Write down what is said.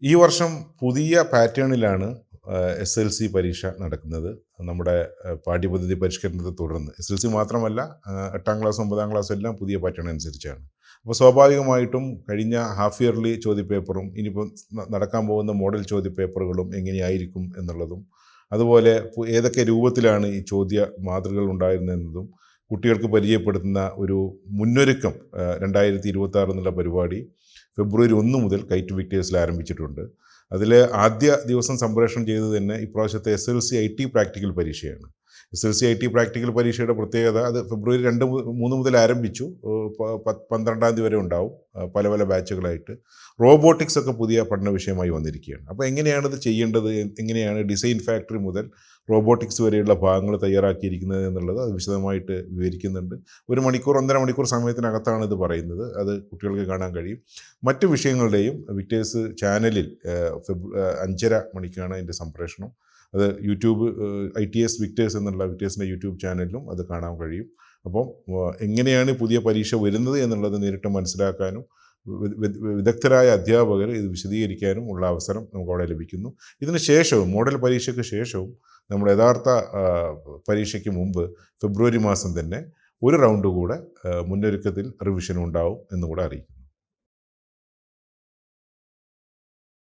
ഈ വർഷം പുതിയ പാറ്റേണിലാണ് എസ്-എൽ-സി പരീക്ഷ നടക്കുന്നത്. നമ്മുടെ പാഠ്യപദ്ധതി പരിഷ്കരണത്തെ തുടർന്ന്. എസ്-എൽ-സി മാത്രമല്ല, 8ാം ക്ലാസ് 9ാം ക്ലാസ് എല്ലാം പുതിയ പാറ്റേൺ അനുസരിച്ചാണ്. അപ്പോൾ സ്വാഭാവികമായിട്ടും കഴിഞ്ഞ ഹാഫ് ഇയർലി ചോദ്യപേപ്പറും ഇനിയിപ്പം നടക്കാൻ പോകുന്ന മോഡൽ ചോദ്യപേപ്പറുകളും എങ്ങനെയായിരിക്കും എന്നുള്ളതും, അതുപോലെ ഏതൊക്കെ രൂപത്തിലാണ് ഈ ചോദ്യ മാതൃകകൾ ഉണ്ടായിരുന്നതെന്നതും കുട്ടികൾക്ക് പരിചയപ്പെടുത്തുന്ന ഒരു മുന്നൊരുക്കം 2026 എന്നുള്ള പരിപാടി ഫെബ്രുവരി 1 മുതൽ കൈറ്റ് വിക്ടേഴ്സിൽ ആരംഭിച്ചിട്ടുണ്ട്. അതിൽ ആദ്യ ദിവസം സംപ്രേഷണം ചെയ്തത് തന്നെ ഇപ്രാവശ്യത്തെ എസ്-എൽ-സി IT പ്രാക്ടിക്കൽ പരീക്ഷയാണ്. എസ്-എൽ-സി IT പ്രാക്ടിക്കൽ പരീക്ഷയുടെ പ്രത്യേകത, അത് ഫെബ്രുവരി 2-3 മുതൽ ആരംഭിച്ചു. 12ാം തീയതി വരെ ഉണ്ടാവും, പല പല ബാച്ചുകളായിട്ട്. റോബോട്ടിക്സ് ഒക്കെ പുതിയ പഠന വിഷയമായി വന്നിരിക്കുകയാണ്. അപ്പോൾ എങ്ങനെയാണിത് ചെയ്യേണ്ടത്, എങ്ങനെയാണ് ഡിസൈൻ ഫാക്ടറി മുതൽ റോബോട്ടിക്സ് വരെയുള്ള ഭാഗങ്ങൾ തയ്യാറാക്കിയിരിക്കുന്നത് എന്നുള്ളത് അത് വിശദമായിട്ട് വിവരിക്കുന്നുണ്ട്. 1 മണിക്കൂർ 1.5 മണിക്കൂർ സമയത്തിനകത്താണ് ഇത് പറയുന്നത്. അത് കുട്ടികൾക്ക് കാണാൻ കഴിയും. മറ്റ് വിഷയങ്ങളുടെയും വിക്ടേഴ്സ് ചാനലിൽ 5:30 മണിക്കാണ് അതിൻ്റെ സംപ്രേഷണം. അത് യൂട്യൂബ് ITS വിക്ടേഴ്സ് എന്നുള്ള വിക്ടേഴ്സിൻ്റെ യൂട്യൂബ് ചാനലിലും അത് കാണാൻ കഴിയും. അപ്പം എങ്ങനെയാണ് പുതിയ പരീക്ഷ വരുന്നത് എന്നുള്ളത് നേരിട്ട് മനസ്സിലാക്കാനും വിദഗ്ധരായ അധ്യാപകർ ഇത് വിശദീകരിക്കാനും ഉള്ള അവസരം നമുക്ക് അവിടെ ലഭിക്കുന്നു. ഇതിന് ശേഷവും, മോഡൽ പരീക്ഷയ്ക്ക് ശേഷവും, നമ്മുടെ യഥാർത്ഥ പരീക്ഷയ്ക്ക് മുമ്പ് ഫെബ്രുവരി മാസം തന്നെ ഒരു റൗണ്ട് കൂടെ മുന്നൊരുക്കത്തിൽ റിവിഷൻ ഉണ്ടാവും എന്നുകൂടെ അറിയിക്കുന്നു.